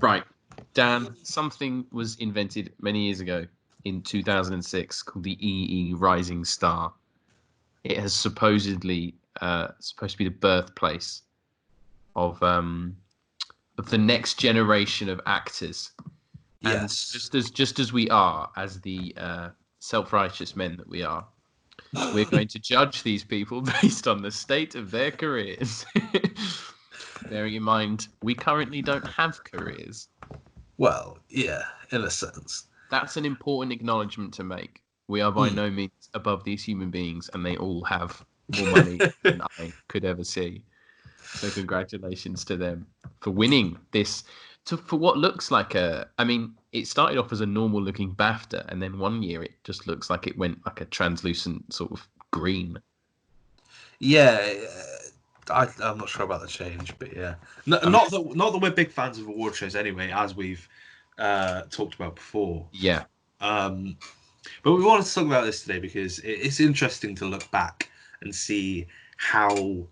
Right, Dan, something was invented many years ago in 2006 called the EE Rising Star. It has supposedly supposed to be the birthplace of the next generation of actors. And Yes. just as we are, as the self-righteous men that we are, we're going to judge these people based on the state of their careers. Bearing in mind, we currently don't have careers. Well, yeah, in a sense. That's an important acknowledgement to make. We are by no means above these human beings, and they all have more money than I could ever see. So congratulations to them for winning this. For what looks like it started off as a normal looking BAFTA, and then one year it just looks like it went like a translucent sort of green. Yeah, I'm not sure about the change, but yeah, not that we're big fans of award shows anyway, as we've talked about before. Yeah. But we wanted to talk about this today because it's interesting to look back and see how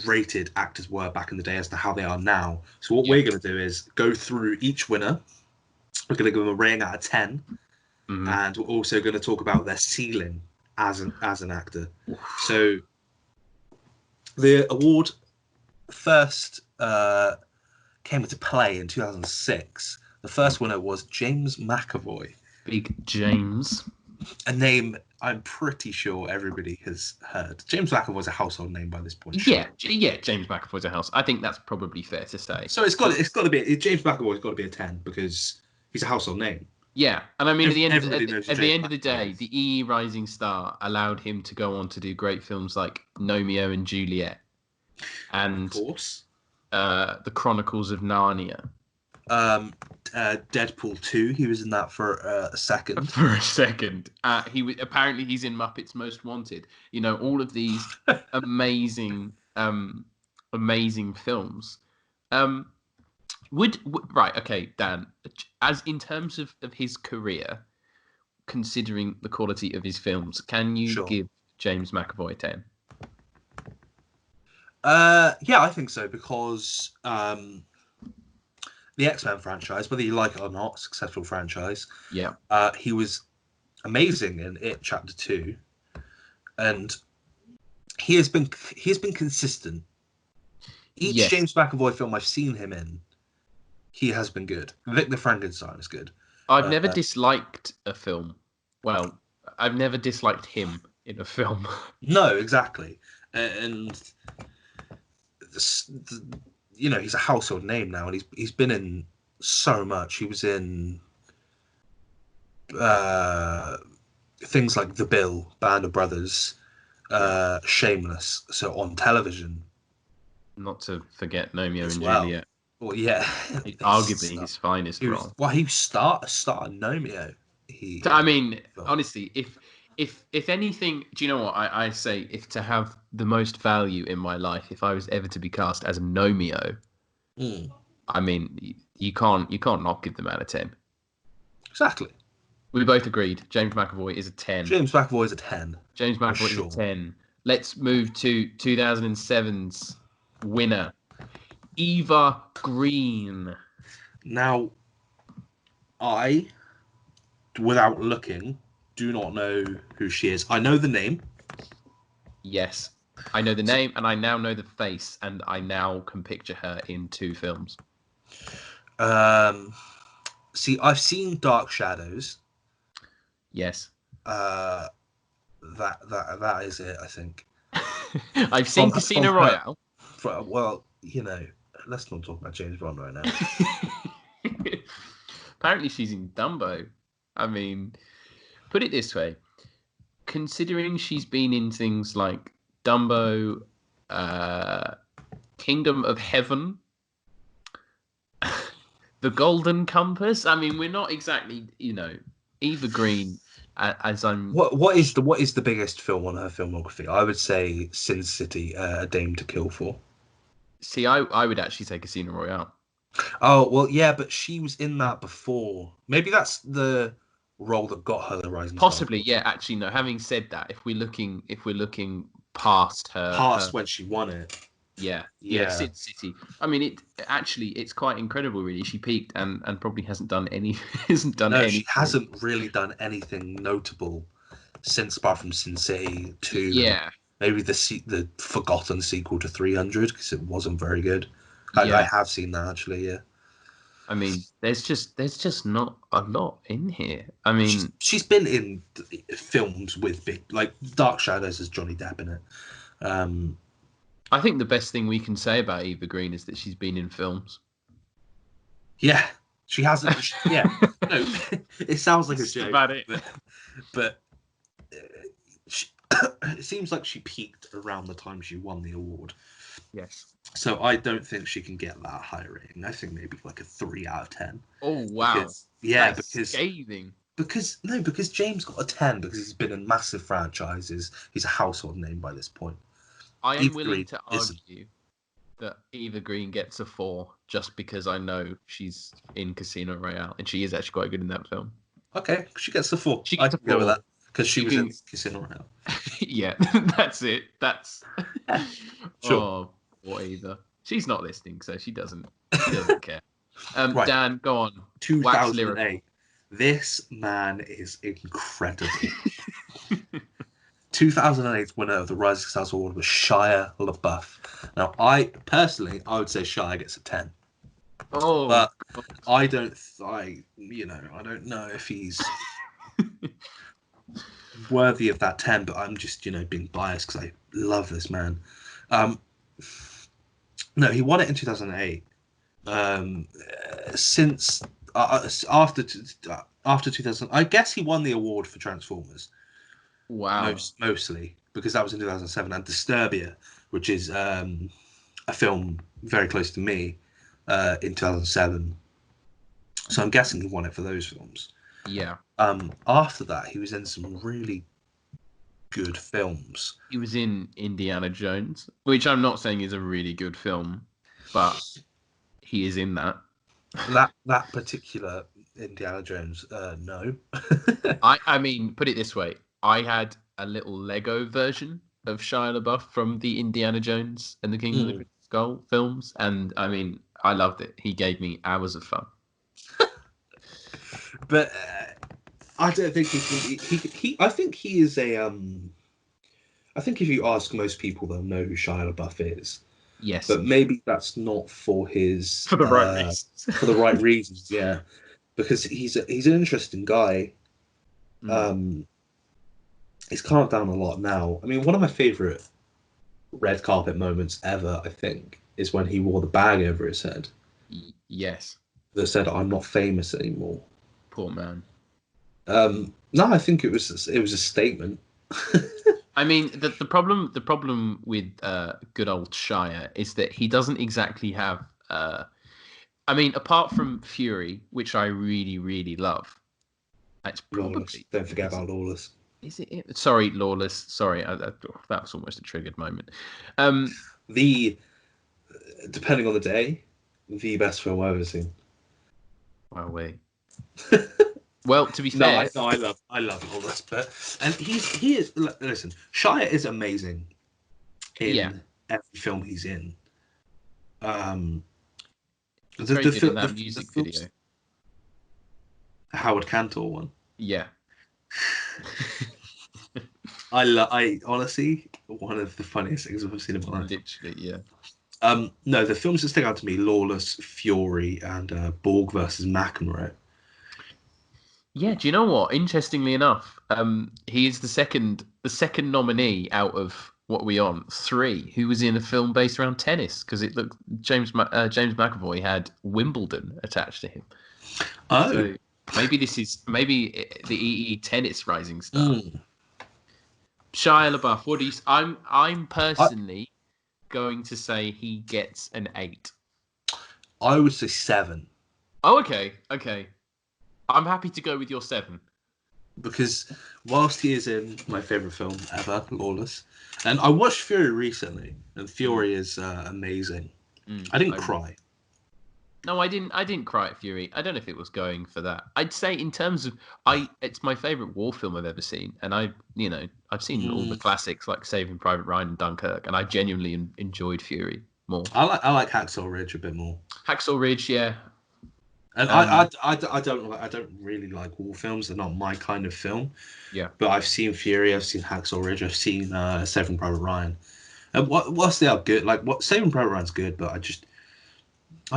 rated actors were back in the day as to how they are now. So what we're going to do is go through each winner. We're going to give them a rating out of 10, and we're also going to talk about their ceiling as an actor. So the award first came into play in 2006. The first winner was James McAvoy. Big James. A name I'm pretty sure everybody has heard. James McAvoy's a household name by this point. Yeah, James McAvoy's a house. I think that's probably fair to say. So it's got to be James McAvoy's got to be a 10 because he's a household name. Yeah, and I mean at the end of the day, the EE Rising Star allowed him to go on to do great films like Romeo and Juliet, and of course, the Chronicles of Narnia. Deadpool 2. He was in that for a second. He's in Muppets Most Wanted. You know, all of these amazing films. Right, okay, Dan. As in terms of his career, considering the quality of his films, can you give James McAvoy a 10? Yeah, I think so because the X-Men franchise, whether you like it or not, successful franchise. Yeah. He was amazing in It Chapter 2, and he has been consistent. Each James McAvoy film I've seen him in, he has been good. Victor Frankenstein is good. I've never disliked a film. Well, I've never disliked him in a film. No, exactly. And you know, he's a household name now, and he's been in so much. He was in things like The Bill, Band of Brothers, Shameless, so on television. Not to forget Romeo and Juliet. Well, yeah. Arguably his finest role. Well, he started Romeo. Honestly, if anything, do you know what I say? If to have the most value in my life, if I was ever to be cast as Romeo, I mean, you can't not give the man a 10. Exactly. We both agreed. James McAvoy is a 10. James McAvoy is a 10. James McAvoy is a 10. Let's move to 2007's winner, Eva Green. Now, I, without looking, do not know who she is. I know the name. Yes, I know the name, and I now know the face, and I now can picture her in 2 films. See, I've seen Dark Shadows. Yes. That is it, I think. I've seen Casino Royale. Well, you know, let's not talk about James Bond right now. Apparently she's in Dumbo. I mean, put it this way. Considering she's been in things like Dumbo, Kingdom of Heaven, The Golden Compass. I mean, we're not exactly, you know, Eva Green. As I'm. What is the biggest film on her filmography? I would say Sin City, A Dame to Kill For. See, I would actually say Casino Royale. Oh well, yeah, but she was in that before. Maybe that's the role that got her the Rising Star. Possibly, yeah. Actually, no. Having said that, if we're looking past her, when she won it. Yeah, Sin City. I mean, it's quite incredible, really. She peaked and probably hasn't done any No, she anything. hasn't really done anything notable since, apart from Sin City 2. Yeah, Maybe the forgotten sequel to 300 because it wasn't very good. I yeah. have seen that actually. Yeah, I mean, there's just not a lot in here. I mean, she's been in films with big, like Dark Shadows as Johnny Depp in it. I think the best thing we can say about Eva Green is that she's been in films. Yeah, she hasn't. Yeah, no, it sounds like a joke, about it. but she, it seems like she peaked around the time she won the award. Yes. So I don't think she can get that high rating. I think maybe like a 3 out of 10. Oh wow! Because scathing. Because James got a 10 because he's been in massive franchises. He's a household name by this point. I am willing to argue that Eva Green gets a 4 just because I know she's in Casino Royale and she is actually quite good in that film. Okay, she gets a 4. She gets a 4 go with that because she was in Casino Royale. Yeah, that's it. That's sure. Oh, or Eva. She's not listening, so she doesn't care. Right. Dan, go on. 2008. This man is incredible. 2008 winner of the Rising Stars Award was Shia LaBeouf. Now, I would say Shia gets a 10. Oh, but I don't know if he's worthy of that 10. But I'm just being biased because I love this man. No, he won it in 2008. Since after 2000, I guess he won the award for Transformers. Wow. Mostly because that was in 2007, and Disturbia, which is a film very close to me, in 2007. So I'm guessing he won it for those films. Yeah. After that, he was in some really good films. He was in Indiana Jones, which I'm not saying is a really good film, but he is in that. That particular Indiana Jones, no. I mean, put it this way: I had a little Lego version of Shia LaBeouf from the Indiana Jones and the King of the Crystal Skull films, and I mean, I loved it. He gave me hours of fun. But I don't think he. I think he is a. I think if you ask most people, they'll know who Shia LaBeouf is. Yes, but maybe that's not for the right reasons. For the right reasons, yeah. Because he's an interesting guy. He's calmed down a lot now. I mean, one of my favorite red carpet moments ever, I think, is when he wore the bag over his head. Yes. That said, "I'm not famous anymore." Poor man. No, I think it was a statement. I mean, the problem with good old Shia is that he doesn't exactly have. I mean, apart from Fury, which I really, really love, it's probably Lawless. Don't forget about Lawless. Is it? Sorry, Lawless. Sorry, that was almost a triggered moment. Depending on the day, the best film I've ever seen. Wow, wait. Well, to be fair, no, I love Lawless, and he is. Listen, Shia is amazing in every film he's in. He's very good in that music video. Howard Cantor one. Yeah. I honestly, one of the funniest things I've seen in my life. Literally, yeah. No, the films that stick out to me: Lawless, Fury, and Borg versus McEnroe. Yeah, do you know what? Interestingly enough, he is the second nominee out of what are we on 3 who was in a film based around tennis, because it looked James McAvoy had Wimbledon attached to him. Oh, so maybe the EE tennis rising star. Shia LaBeouf. What do you? I'm personally going to say he gets an 8. I would say 7. Oh, okay. I'm happy to go with your 7. Because whilst he is in my favourite film ever, Lawless, and I watched Fury recently, and Fury is amazing. I didn't cry. No, I didn't. I didn't cry at Fury. I don't know if it was going for that. I'd say in terms of it's my favorite war film I've ever seen, and I've seen all the Mm, classics like Saving Private Ryan and Dunkirk, and I genuinely enjoyed Fury more. I like Hacksaw Ridge a bit more. Hacksaw Ridge, yeah. And Um, I don't really like war films. They're not my kind of film. yeah. But I've seen Fury. I've seen Hacksaw Ridge. I've seen Saving Private Ryan. And what's the other good? Like what Saving Private Ryan's good, but I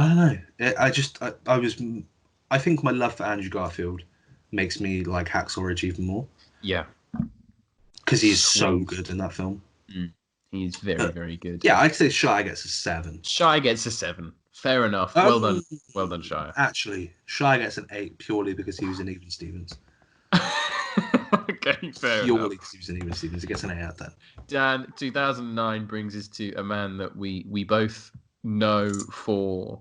don't know. I think my love for Andrew Garfield makes me like Hacksaw Ridge even more Yeah. because he's so Smooth. good in that film. He's very, very good. Yeah, I'd say Shy gets a 7. Shy gets a 7. Fair enough. Well done. Well done, Shy. Actually, Shy gets an 8 purely because he was in Even Stevens. Okay, fair Purely enough. because he was in Even Stevens. He gets an 8 out of 10. Dan, 2009 brings us to a man that we both know for.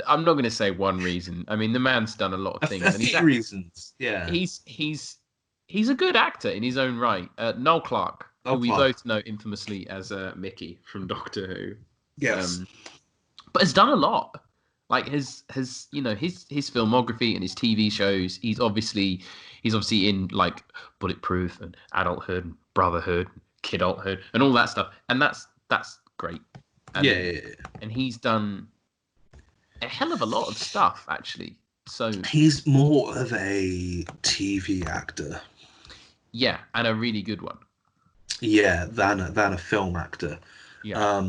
I'm not going to say one reason. I mean, the man's done a lot of things. A few reasons. Yeah. He's a good actor in his own right. Noel Clarke, who we both know infamously as Mickey from Doctor Who. Yes. But has done a lot. Like his filmography and his TV shows. He's obviously in like Bulletproof and Adulthood and Brotherhood, Kidulthood, and all that stuff. And that's great. And, yeah. And he's done a hell of a lot of stuff, actually. So he's more of a TV actor. Yeah, and a really good one. Yeah, than a film actor. Yeah.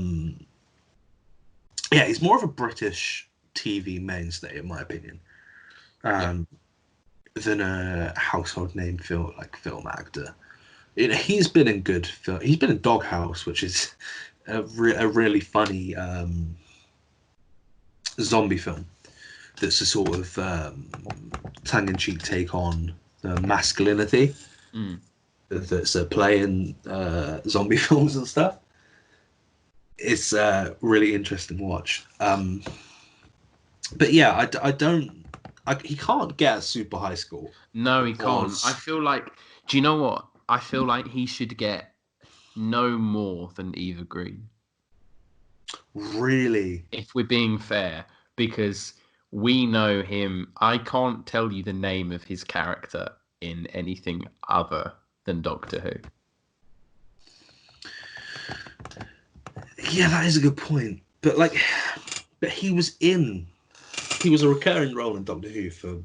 Yeah, he's more of a British TV mainstay, in my opinion, than a household name film actor. He's been in good film. He's been in Doghouse, which is a really funny zombie film. That's a sort of tongue-in-cheek take on masculinity that's a play in zombie films and stuff. It's a really interesting watch. But yeah, he can't get a super high score. No, he can't. I feel like, do you know what? I feel like he should get no more than Eva Green. Really? If we're being fair, because we know him. I can't tell you the name of his character in anything other than Doctor Who. Yeah, that is a good point. But he was a recurring role in Doctor Who for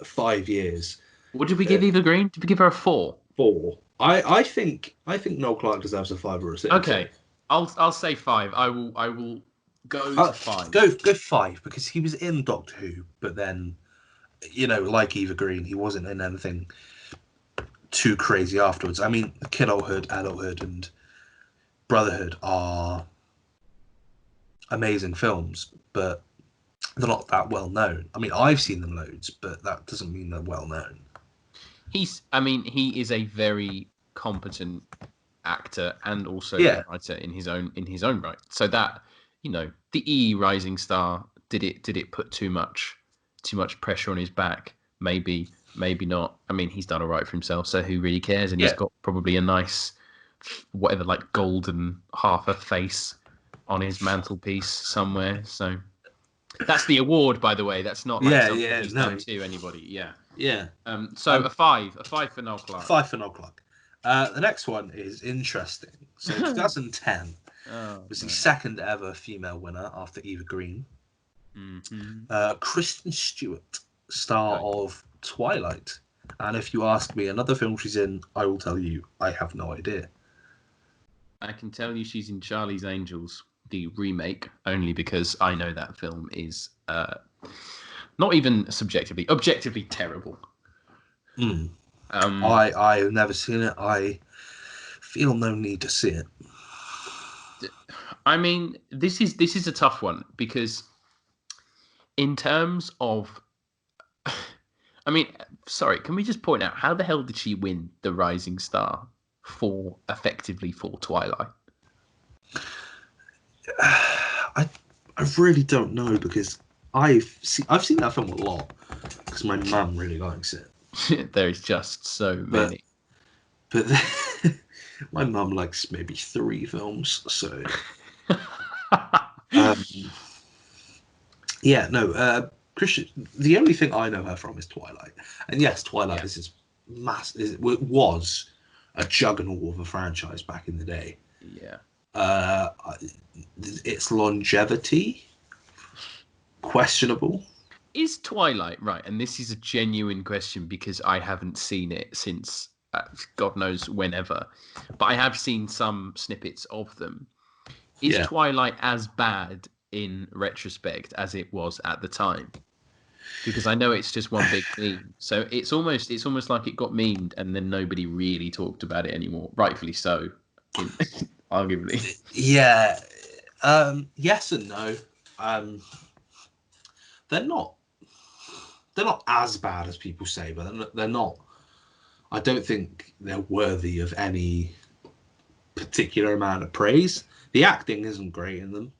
5 years. What did we give Eva Green? Did we give her a 4? 4. I think Noel Clarke deserves a 5 or a 6. Okay, I'll say 5. I will go to 5. Go 5 because he was in Doctor Who, but then like Eva Green, he wasn't in anything too crazy afterwards. I mean, Kidulthood, Adulthood, and Brotherhood are amazing films, but they're not that well known. I mean, I've seen them loads, but that doesn't mean they're well known. He is a very competent actor and also writer in his own right. So that, the EE Rising Star, did it put too much pressure on his back? Maybe not. I mean, he's done all right for himself, so who really cares? And he's got probably a nice, whatever, like golden half a face on his mantelpiece somewhere. So that's the award, by the way. That's not something he's done to anybody. Yeah. So a 5 for Noel Clarke. 5 for Noel Clarke. The next one is interesting. So 2010 was the second ever female winner after Eva Green. Kristen Stewart, star of Twilight. And if you ask me another film she's in, I will tell you I have no idea. I can tell you she's in Charlie's Angels, the remake, only because I know that film is not even objectively terrible. I've never seen it. I feel no need to see it. I mean, this is a tough one because in terms of, I mean, sorry, can we just point out how the hell did she win the Rising Star effectively for Twilight? I really don't know because I've seen that film a lot because my mum really likes it. There is just so many. But my mum likes maybe 3 films, so. Yeah, no, Christian. The only thing I know her from is Twilight, and yes, Twilight Yeah. is this was a juggernaut of a franchise back in the day. Yeah. Uh, its longevity questionable. Is Twilight right? And this is a genuine question because I haven't seen it since God knows whenever, but I have seen some snippets of them. Is Yeah. Twilight as bad in retrospect as it was at the time? Because I know it's just one big meme, so it's almost like it got memed and then nobody really talked about it anymore. Rightfully so, arguably. Yeah. Yes and no. Um, they're not. They're not as bad as people say, but they're not. I don't think they're worthy of any particular amount of praise. The acting isn't great in them.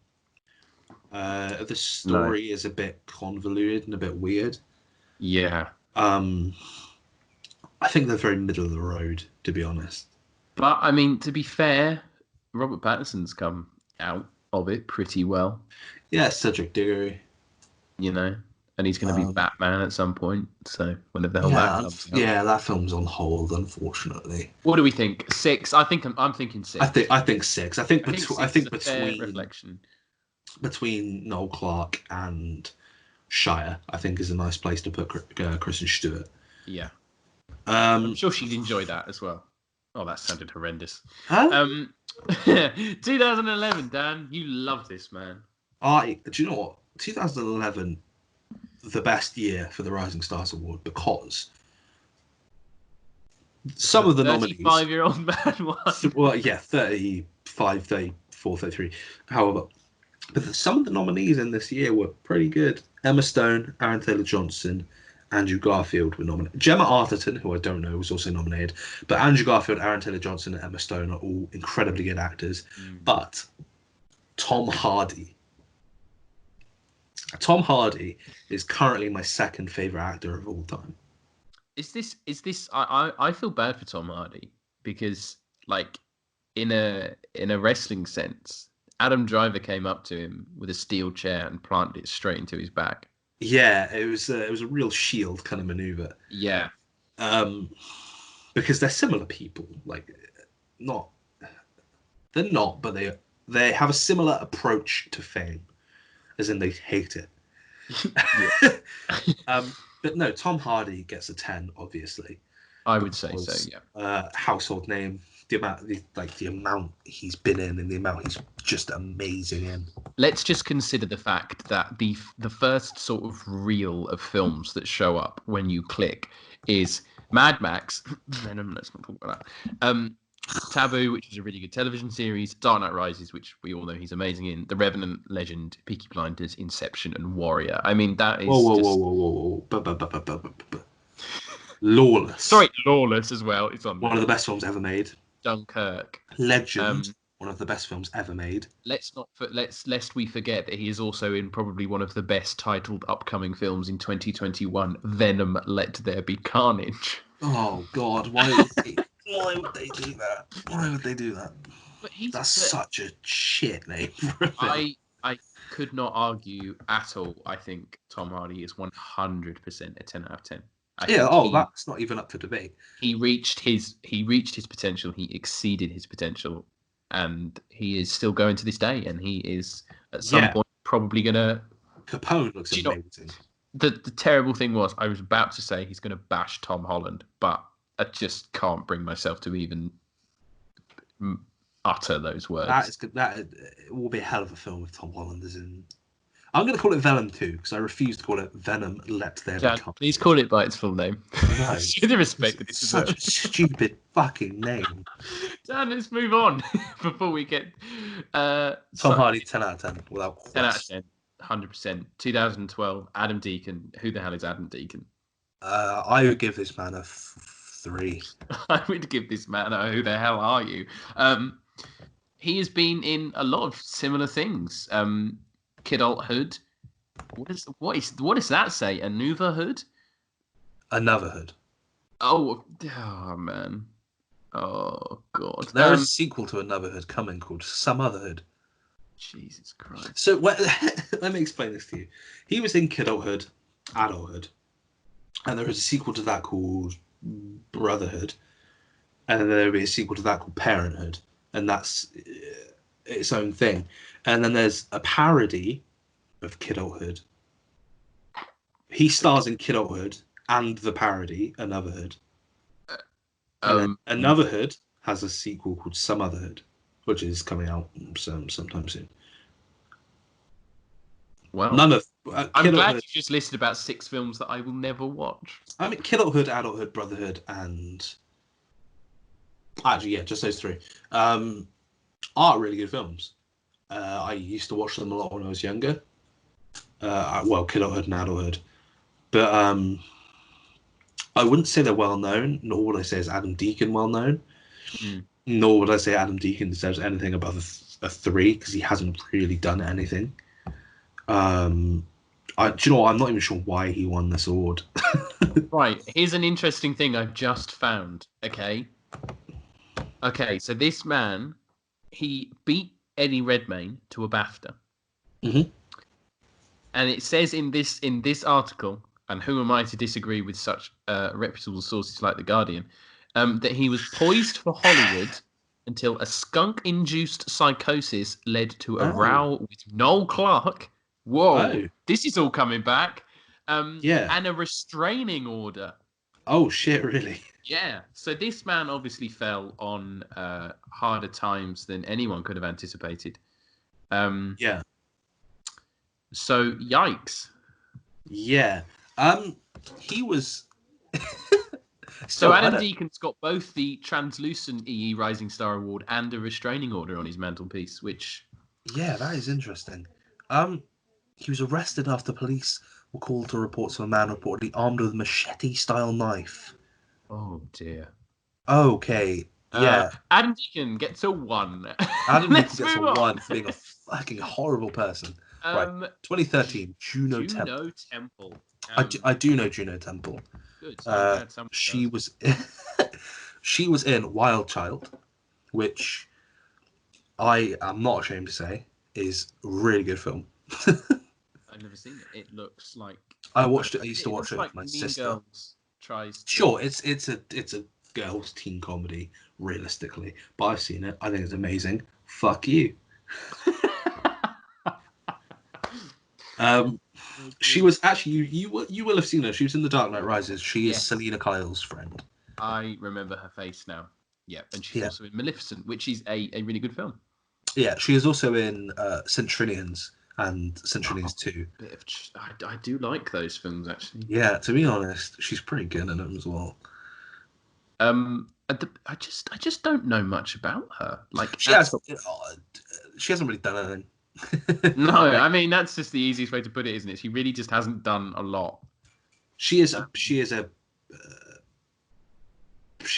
The No. story is a bit convoluted and a bit weird. Yeah. I think they're very middle of the road, to be honest. But I mean, to be fair, Robert Pattinson's come out of it pretty well, Yeah, Cedric Diggory. you know, and he's going to be Um, Batman at some point. So whenever the hell that yeah, comes out, yeah, that film's on hold, unfortunately. what do we think? 6? I think I'm thinking 6. I think six. I think I think 6 is a fair reflection. between Noel Clarke and Shire, I think is a nice place to put Kristen Stewart. Yeah, I'm Um, sure she'd enjoy that as well. Oh, that sounded horrendous. huh? 2011, Dan, you love this, man. Do you know what? 2011, the best year for the Rising Stars Award because some of the nominees. 35-year-old man won. Well, yeah, 35, 34, 33. However, but some of the nominees in this year were pretty good. Emma Stone, Aaron Taylor-Johnson, Andrew Garfield were nominated. Gemma Arterton, who I don't know, was also nominated. But Andrew Garfield, Aaron Taylor-Johnson, and Emma Stone are all incredibly good actors. But Tom Hardy is currently my second favorite actor of all time. Is this? I feel bad for Tom Hardy because, like, in a wrestling sense, Adam Driver came up to him with a steel chair and planted it straight into his back. Yeah, it was a real Shield kind of maneuver. Yeah, Because they're similar people. Like, they're not, but they have a similar approach to fame, as in they hate it. But no, Tom Hardy gets a 10, obviously. I would say so. Yeah, Household name. The amount he's been in and the amount he's just amazing in. let's just consider the fact that the first sort of reel of films that show up when you click is Mad Max, Venom. Let's not talk about that. Taboo, which is a really good television series, Dark Knight Rises, which we all know he's amazing in, The Revenant, Legend, Peaky Blinders, Inception, and Warrior. I mean, that is Whoa. Lawless. Sorry, Lawless as well. It's on one of the best films ever made. Dunkirk. Legend, one of the best films ever made. Lest we forget that he is also in probably one of the best titled upcoming films in 2021, Venom: Let There Be Carnage. Oh God, why would they do that? Why would they do that? That's such a shit name. I could not argue at all. I think Tom Hardy is 100% a 10 out of 10. That's not even up for debate. He reached his potential. He exceeded his potential, and he is still going to this day. And he is at some point probably gonna. Capone looks amazing. The terrible thing was I was about to say he's gonna bash Tom Holland, but I just can't bring myself to even utter those words. That will be a hell of a film if Tom Holland is in. I'm going to call it Venom 2 because I refuse to call it Venom: Let There Be Carnage. Please call it by its full name. No, Show the respect that it's such a stupid fucking name. Dan, let's move on before we get Tom Hardy 10 out of 10 without question. 10 out of 10, 100%. 2012, Adam Deacon. Who the hell is Adam Deacon? I would give this man a 3. I would give this man a who the hell are you? He has been in a lot of similar things. Kidulthood. What does that say? Anotherhood? Another Hood. Oh man. Oh God. There is a sequel to Another Hood coming called Some Other Hood. Jesus Christ. So let me explain this to you. He was in Kidulthood, Adulthood, and there was a sequel to that called Brotherhood, and then there will be a sequel to that called Parenthood, and that's its own thing. And then there's a parody of Kidulthood. He stars in Kidulthood and the parody Anotherhood. And Anotherhood has a sequel called Some Otherhood, which is coming out sometime soon. Well, none of. I'm glad you just listed about 6 films that I will never watch. I mean, Kidulthood, Adulthood, Brotherhood, and actually, yeah, just those 3 are really good films. I used to watch them a lot when I was younger. Well, Kidulthood and Adulthood, but I wouldn't say they're well known. Nor would I say is Adam Deacon well known. Nor would I say Adam Deacon deserves anything above a 3 because he hasn't really done anything. Do you know what? I'm not even sure why he won this award. Right. Here's an interesting thing I've just found. Okay, so this man, he beat Eddie Redmayne to a BAFTA. Mm-hmm. And it says in this article, and who am I to disagree with such reputable sources like The Guardian, that he was poised for Hollywood until a skunk-induced psychosis led to a row with Noel Clarke. Whoa, this is all coming back. Yeah. And a restraining order. Oh, shit, really? Yeah. So this man obviously fell on harder times than anyone could have anticipated. Yeah. So, yikes. Yeah. He was... So Adam Deacon's got both the translucent EE Rising Star Award and a restraining order on his mantelpiece, which... Yeah, that is interesting. He was arrested after police were called to reports of a man reportedly armed with a machete-style knife. Oh, dear. Okay, yeah. Adam Deacon gets a 1. Adam Deacon gets a 1 for being a fucking horrible person. Right, 2013, Juno Temple. I do know Juno Temple. Good. So she was in Wild Child, which I am not ashamed to say is a really good film. I've never seen it. It looks like I watched it. I used to watch it like with my Mean sister. Girls tries. Sure, it's a girls' teen comedy, realistically, but I've seen it. I think it's amazing. Fuck you. She was actually you will have seen her. She was in The Dark Knight Rises. She is Selena Kyle's friend. I remember her face now. Yeah, and she's also in Maleficent, which is a really good film. Yeah, she is also in Centurions and Centurions 2. I do like those films actually. Yeah, to be honest, she's pretty good in them as well. I just don't know much about her. Like she hasn't really done anything. No, I mean that's just the easiest way to put it, isn't it? She really just hasn't done a lot. She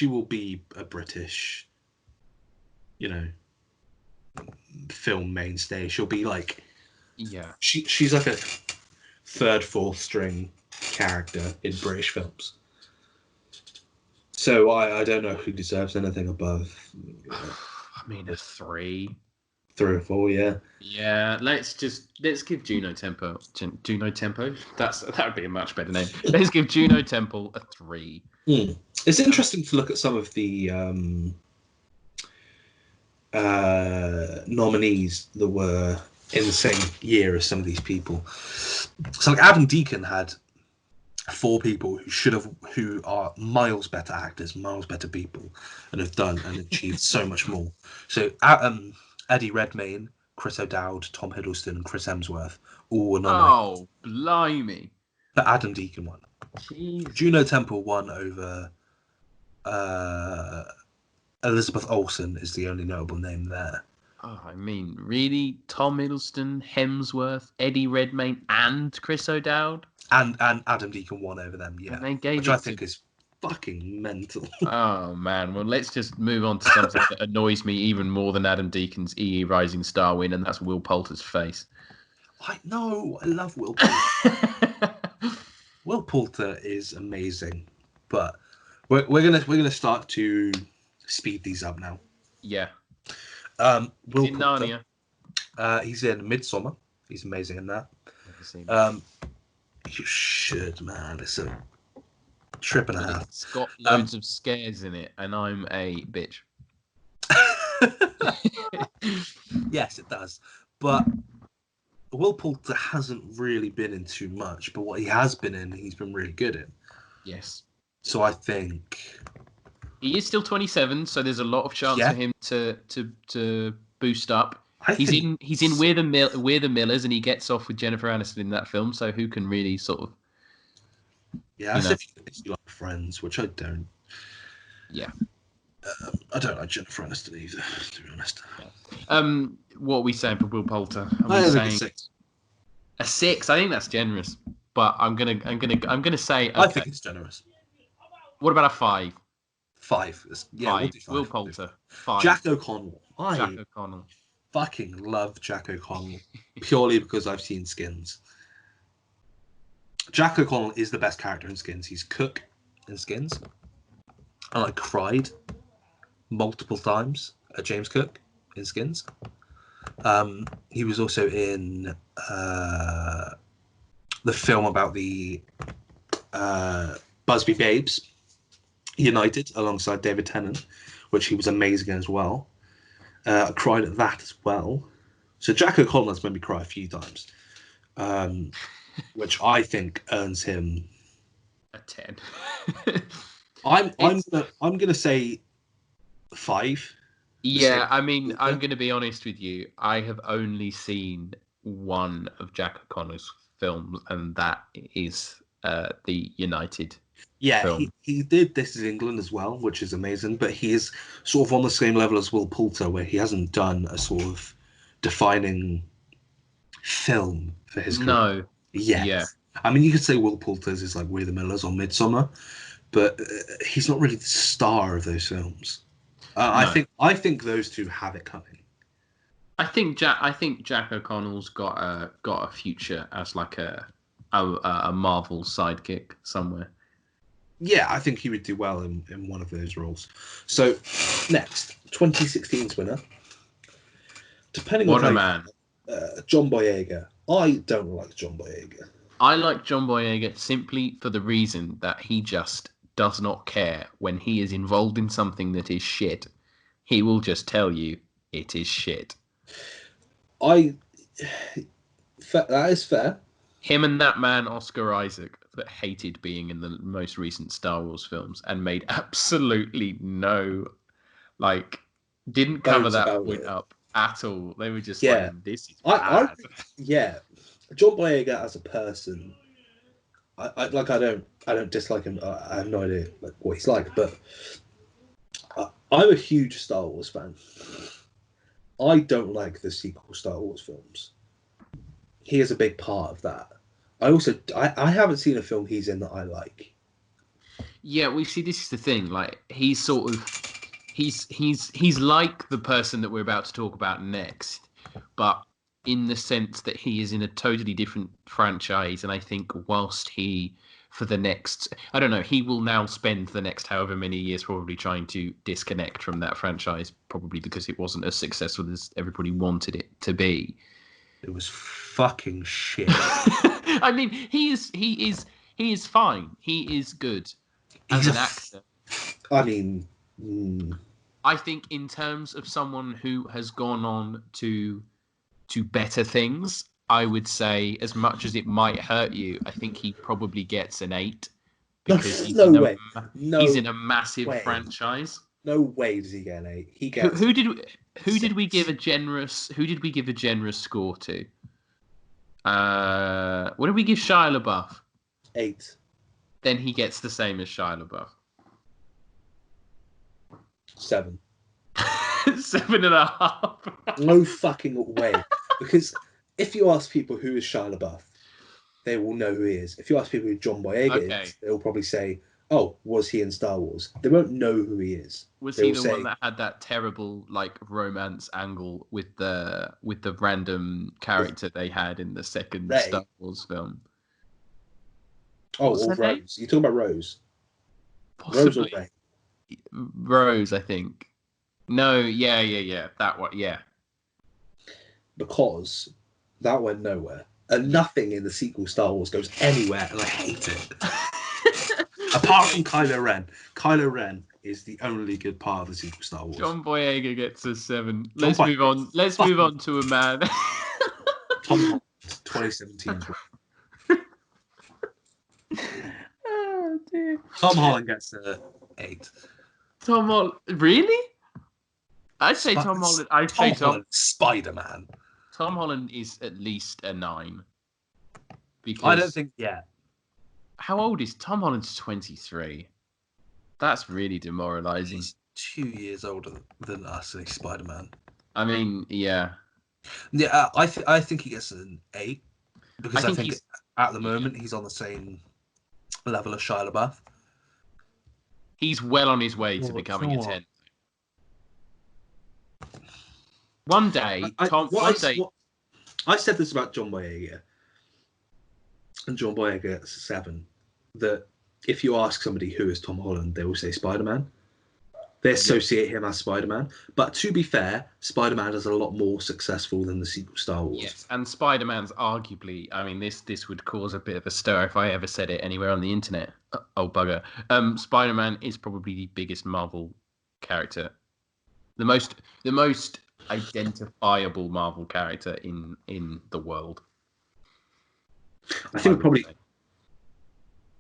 will be a British, film mainstay. She'll be like, she's like a 3rd, 4th string character in British films. So I don't know who deserves anything above. I mean, a 3. 3 or 4, yeah. Yeah, let's give Juno Temple. Juno Temple? That would be a much better name. Let's give Juno Temple a 3. It's interesting to look at some of the nominees that were in the same year as some of these people. So, like Adam Deacon had 4 people who are miles better actors, miles better people, and have done and achieved so much more. So, Eddie Redmayne, Chris O'Dowd, Tom Hiddleston, and Chris Hemsworth all were nominated. Oh, blimey! But Adam Deacon won. Jeez. Juno Temple won over Elizabeth Olsen is the only notable name there. Oh, I mean, really? Tom Hiddleston, Hemsworth, Eddie Redmayne, and Chris O'Dowd? And Adam Deacon won over them, yeah. And they gave which I think is fucking mental. Oh, man. Well, let's just move on to something that annoys me even more than Adam Deacon's EE Rising Star win, and that's Will Poulter's face. I know. I love Will Poulter. Will Poulter is amazing, but we're gonna start to speed these up now. Yeah. Will in Narnia. He's in Midsummer. He's amazing in that. Never seen it. You should, man. It's a trip and a half. It's got loads of scares in it, and I'm a bitch. Yes, it does. But Will Poulter hasn't really been in too much, but what he has been in, he's been really good in. Yes. So I think he is still 27, so there's a lot of chance for him to boost up. He's in We're the Millers, and he gets off with Jennifer Aniston in that film. So who can really sort of? Yeah, if you like Friends, which I don't. Yeah. I don't like Jennifer Aniston either, to be honest. Yeah. What are we saying for Will Poulter? I think a 6. A 6. I think that's generous, but I'm gonna say. Okay. I think it's generous. What about a 5? 5. Yeah, 5. We'll do 5. Will Poulter. 5. Jack O'Connell. Jack O'Connell. Fucking love Jack O'Connell purely because I've seen Skins. Jack O'Connell is the best character in Skins. He's Cook in Skins. And I cried multiple times at James Cook in Skins. He was also in the film about the Busby Babes United alongside David Tennant, which he was amazing in as well. I cried at that as well. So Jack O'Connell has made me cry a few times, which I think earns him a 10. I'm gonna say 5. Yeah, I mean, I'm gonna be honest with you. I have only seen one of Jack O'Connell's films, and that is the United. Yeah, he did This Is England as well, which is amazing. But he is sort of on the same level as Will Poulter, where he hasn't done a sort of defining film for his career. No. Yes. Yeah. I mean, you could say Will Poulter's is like We're the Millers or Midsummer, but he's not really the star of those films. No. I think those two have it coming. I think Jack O'Connell's got a future as like a Marvel sidekick somewhere. Yeah, I think he would do well in one of those roles. So, next, 2016's winner. Depending what on a man. John Boyega. I don't like John Boyega. I like John Boyega simply for the reason that he just does not care when he is involved in something that is shit. He will just tell you it is shit. That is fair. Him and that man, Oscar Isaac, that hated being in the most recent Star Wars films and made absolutely no, didn't cover that point up at all. They were just this is bad. John Boyega as a person, I don't dislike him. I have no idea what he's like, but I'm a huge Star Wars fan. I don't like the sequel Star Wars films. He is a big part of that. I haven't seen a film he's in that I like. Yeah, we see. This is the thing. He's sort of, he's like the person that we're about to talk about next, but in the sense that he is in a totally different franchise. And I think whilst he, for the next, I don't know, he will now spend the next however many years probably trying to disconnect from that franchise, probably because it wasn't as successful as everybody wanted it to be. It was fucking shit. I mean, he is fine. He is good as an actor. I mean, I think in terms of someone who has gone on to better things, I would say, as much as it might hurt you, I think he probably gets an 8 because he's in a massive franchise. No way does he get an 8. He gets who did we give a generous score to? What did we give Shia LaBeouf? 8. Then he gets the same as Shia LaBeouf. 7. 7.5. No fucking way. Because if you ask people who is Shia LaBeouf, they will know who he is. If you ask people who John Boyega is, they'll probably say, "Oh, was he in Star Wars?" They won't know who he is. Was he the one that had that terrible romance angle with the random character they had in the second Rey. Star Wars film? Oh, or Rose. Name? You're talking about Rose. Possibly. Rose or Rey? Rose, I think. No, yeah. That one, yeah. because that went nowhere. And nothing in the sequel Star Wars goes anywhere, and I hate it. Apart from Kylo Ren. Kylo Ren is the only good part of the sequel Star Wars. John Boyega gets a 7. Let's move on. Let's move on to a man. Tom Holland, 2017. Oh dear. Tom Holland gets a 8. Tom Holland, really? I'd say Tom Holland. I'd say Holland, Spider-Man. Tom Holland is at least a 9. Because I don't think yet. How old is Tom Holland's 23? That's really demoralizing. He's 2 years older than us, and he's Spider-Man. I mean, yeah. Yeah, I think he gets an 8 because I think at the moment he's on the same level of Shia LaBeouf. He's well on his way to becoming a 10. One day, I said this about John Boyega, and John Boyega gets a 7. That if you ask somebody who is Tom Holland, they will say Spider-Man. They associate him as Spider-Man. But to be fair, Spider-Man is a lot more successful than the sequel Star Wars. Yes, and Spider-Man's arguably, I mean, this would cause a bit of a stir if I ever said it anywhere on the internet. Oh, bugger. Spider-Man is probably the biggest Marvel character. The most identifiable Marvel character in the world. I think probably...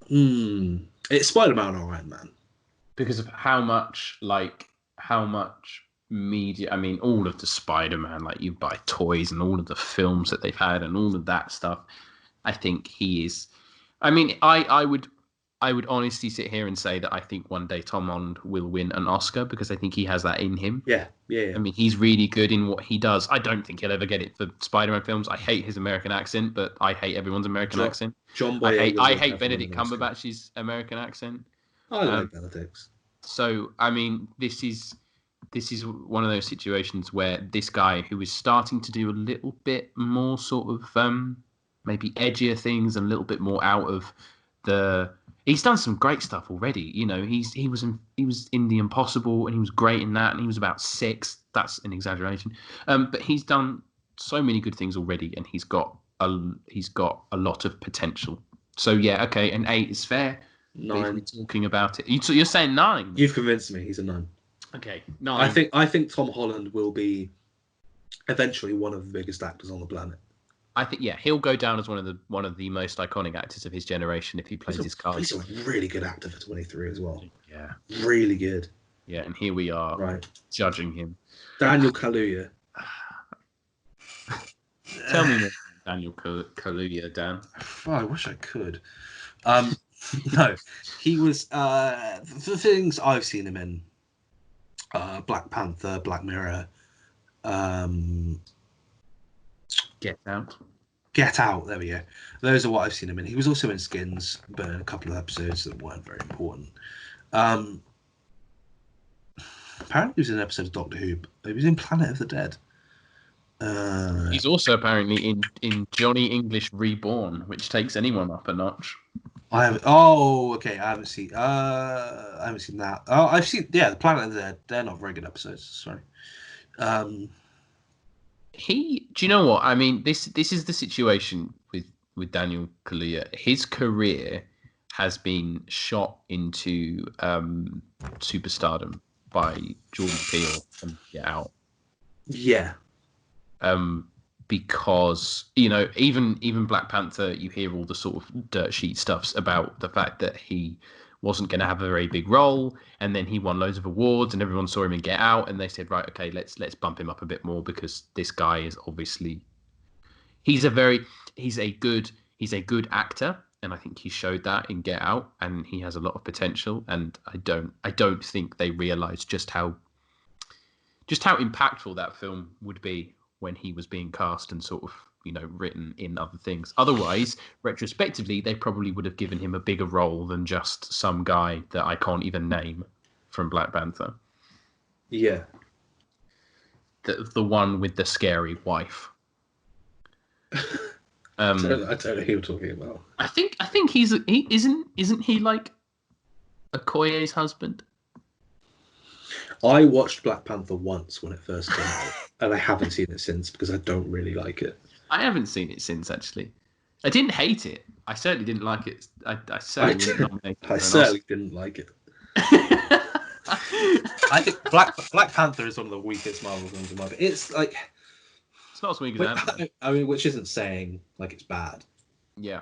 It's Spider-Man or Iron Man. Because of how much media, I mean, all of the Spider-Man, like you buy toys and all of the films that they've had and all of that stuff, I think he is. I mean, I would honestly sit here and say that I think one day Tom Holland will win an Oscar because I think he has that in him. Yeah. I mean, he's really good in what he does. I don't think he'll ever get it for Spider-Man films. I hate his American accent, but I hate everyone's American accent. I hate Benedict Cumberbatch's American accent. I like Benedict. So, I mean, this is one of those situations where this guy who is starting to do a little bit more sort of maybe edgier things and a little bit more out of the... He's done some great stuff already. You know, he was in The Impossible and he was great in that, and he was about 6. That's an exaggeration. But he's done so many good things already, and he's got a lot of potential. So yeah, okay, an 8 is fair. 9. We're talking about it. You're saying 9? You've convinced me. He's a 9. Okay, 9. I think Tom Holland will be eventually one of the biggest actors on the planet. I think he'll go down as one of the most iconic actors of his generation if he plays his cards. He's a really good actor for 23 as well. Yeah, really good. Yeah, and here we are, judging him. Daniel Kaluuya. Tell me more, Daniel Kaluuya, Dan. Oh, I wish I could. No, he was the things I've seen him in. Black Panther, Black Mirror, Get Out. Get Out. There we go. Those are what I've seen him in. He was also in Skins, but in a couple of episodes that weren't very important. Apparently, he was in an episode of Doctor Who. He was in Planet of the Dead. He's also apparently in Johnny English Reborn, which takes anyone up a notch. I haven't. Oh, okay. I haven't seen that. Oh, I've seen. Yeah, the Planet of the Dead. They're not very good episodes. Sorry. Do you know what? I mean, this is the situation with Daniel Kaluuya. His career has been shot into superstardom by Jordan Peele and Get Out. Yeah. Because, you know, even Black Panther, you hear all the sort of dirt sheet stuffs about the fact that he wasn't going to have a very big role, and then he won loads of awards, and everyone saw him in Get Out, and they said, right, okay, let's bump him up a bit more because this guy is obviously he's a good actor, and I think he showed that in Get Out, and he has a lot of potential, and I don't think they realized just how impactful that film would be when he was being cast and sort of, you know, written in other things. Otherwise, retrospectively, they probably would have given him a bigger role than just some guy that I can't even name from Black Panther. Yeah. The one with the scary wife. I don't know who you're talking about. I think isn't he like Okoye's husband? I watched Black Panther once when it first came out, and I haven't seen it since because I don't really like it. I haven't seen it since, actually. I didn't hate it. I certainly didn't like it. I certainly wouldn't nominate it I for an certainly didn't like it. Oscar. I think Black Panther is one of the weakest Marvel films in my opinion. It's like It's not as weak as Ant-Man. I mean, which isn't saying like it's bad. Yeah.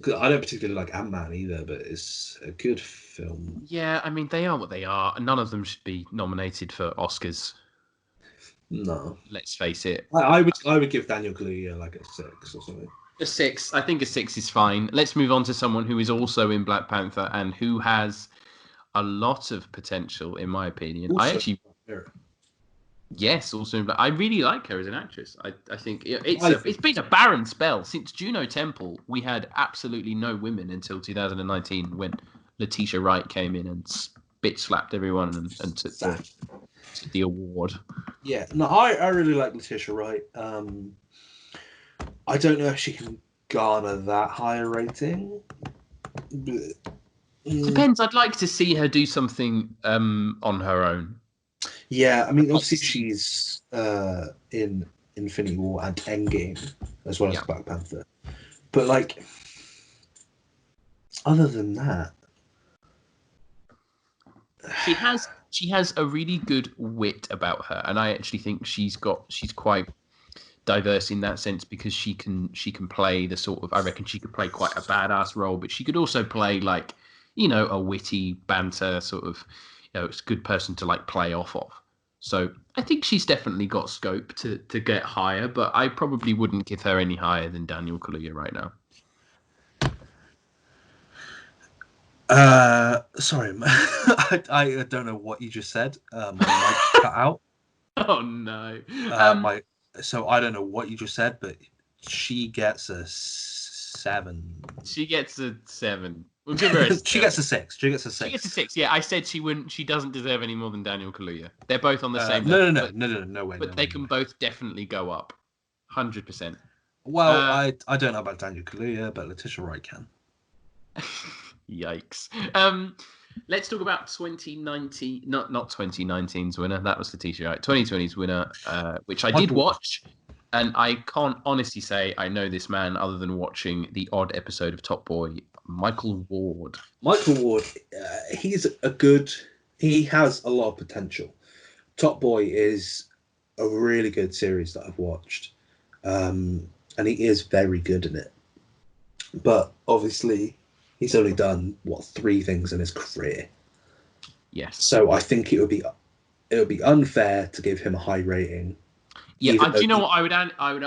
'Cause I don't particularly like Ant-Man either, but it's a good film. Yeah, I mean, they are what they are, and none of them should be nominated for Oscars. No, Let's face it. I would give Daniel Kaluuya like a 6 or something. A 6. I think a 6 is fine. Let's move on to someone who is also in Black Panther and who has a lot of potential, in my opinion. Also, Yes, also, but I really like her as an actress. I think it's been a barren spell since Juno Temple. We had absolutely no women until 2019 when Letitia Wright came in and bitch slapped everyone and took the award. Yeah, no, I really like Letitia Wright. I don't know if she can garner that higher rating. But, Depends. I'd like to see her do something on her own. Yeah, I mean, obviously she's in Infinity War and Endgame as well as Black Panther, but like, other than that, she has a really good wit about her, and I actually think she's quite diverse in that sense because she can play the sort of, I reckon she could play quite a badass role, but she could also play like, a witty banter sort of, it's a good person to like play off of. So I think she's definitely got scope to get higher, but I probably wouldn't give her any higher than Daniel Kaluuya right now. Sorry, I don't know what you just said. My mic cut out. Oh no. So I don't know what you just said, but she gets a 7. She gets a 7. We'll give her she gets a 6. She gets a 6. She gets a 6. Yeah, I said she wouldn't. She doesn't deserve any more than Daniel Kaluuya. They're both on the same level. No way. But they can both definitely go up, 100%. Well, I don't know about Daniel Kaluuya, but Letitia Wright can. Yikes. Let's talk about 2019. Not 2019's winner. That was Letitia Wright. 2020's winner, which I did watch. And I can't honestly say I know this man other than watching the odd episode of Top Boy. Michael Ward. Michael Ward, he has a lot of potential. Top Boy is a really good series that I've watched. And he is very good in it. But obviously, he's only done, 3 things in his career. Yes. So I think it would be unfair to give him a high rating. Yeah, do you know what I would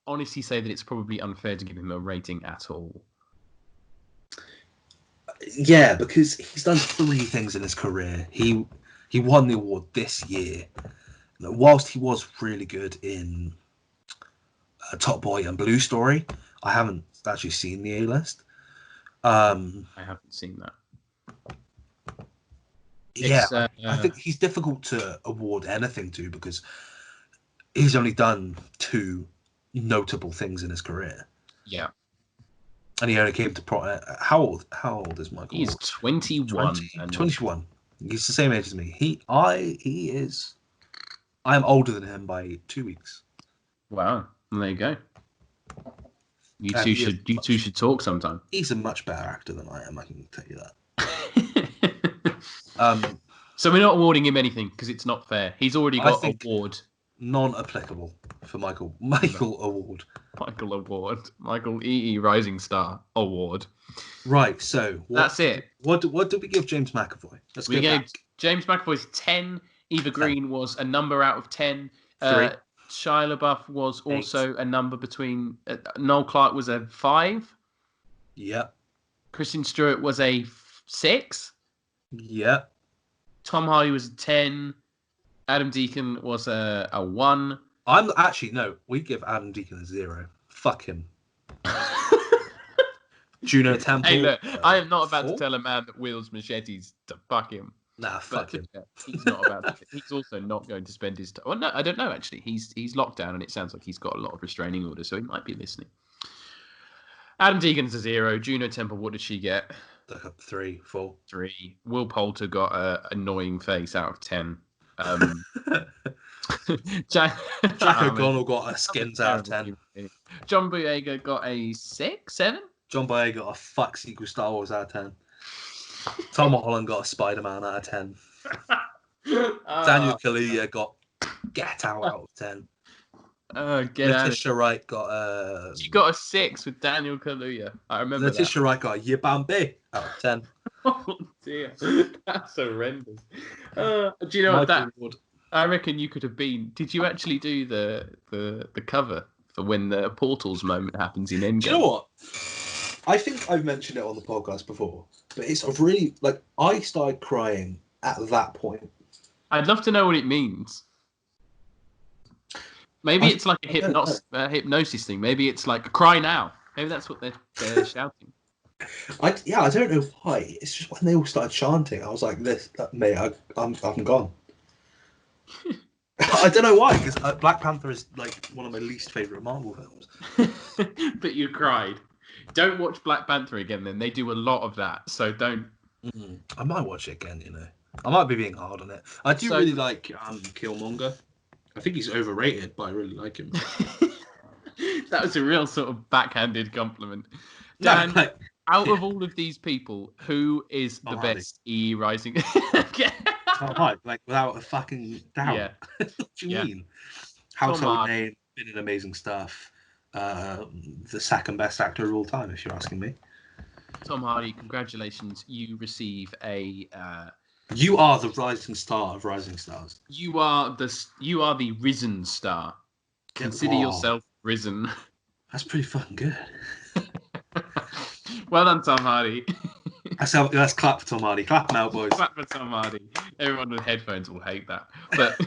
honestly say that it's probably unfair to give him a rating at all. Yeah, because he's done 3 things in his career. He won the award this year. Whilst he was really good in Top Boy and Blue Story, I haven't actually seen the A-list. I haven't seen that. I think he's difficult to award anything to because he's only done 2 notable things in his career. Yeah. And he only came to how old is Michael? He's 21. 21. He's the same age as me. I am older than him by 2 weeks. Wow. Well, there you go. You two should talk sometime. He's a much better actor than I am, I can tell you that. So we're not awarding him anything because it's not fair. He's already got an award. Non-applicable for Michael Award. Michael Award. Michael E.E. Rising Star Award. Right, so that's it. What did we give James McAvoy? We gave James McAvoy's 10. Eva Green was a number out of 10. 3. Shia LaBeouf was 8. also a number between. Noel Clarke was a 5. Yep. Kristen Stewart was a 6. Yep. Tom Hardy was a 10. Adam Deacon was a 1. We give Adam Deacon a 0. Fuck him. Juno Temple. Hey, look, I am not about to tell a man that wields machetes to fuck him. Nah, fuck him. He's not about to. He's also not going to spend his time. Well, no, I don't know, actually. He's locked down, and it sounds like he's got a lot of restraining orders, so he might be listening. Adam Deacon's a 0. Juno Temple, what did she get? like a 3, 4. 3. Will Poulter got a annoying face out of 10. Jack O'Connell got a skins out of 10. John Boyega got a 6, 7. John Boyega got a fuck sequel Star Wars out of 10. Tom Holland got a Spider-Man out of 10. Daniel Kaluuya got Get Out of 10. Letitia Wright got You got a 6 with Daniel Kaluuya. I remember Letitia Wright got a Yibambe out of 10. Oh dear, that's horrendous. Do you know what that? I reckon you could have been. Did you actually do the cover for when the portals moment happens in Endgame? Do you know what? I think I've mentioned it on the podcast before, but it's a really like I started crying at that point. I'd love to know what it means. Maybe it's like a hypnosis thing. Maybe it's like cry now. Maybe that's what they're shouting. I don't know why. It's just when they all started chanting, I was like, mate, I'm gone. I don't know why, because Black Panther is like one of my least favorite Marvel films. But you cried. Don't watch Black Panther again. Then they do a lot of that, so don't. I might watch it again. I might be being hard on it. I do really like Killmonger. I think he's overrated, but I really like him. That was a real sort of backhanded compliment. Dan, out of all of these people, who is the best EE Rising? Tom Hardy, like without a fucking doubt. Yeah. What do you mean? Household name, been in amazing stuff. The second best actor of all time, if you're asking me. Tom Hardy, congratulations! You receive a. You are the rising star of rising stars. You are the risen star. Consider yourself risen. That's pretty fucking good. Well done, Tom Hardy. Let's clap for Tom Hardy. Clap now, boys. Clap for Tom Hardy. Everyone with headphones will hate that. But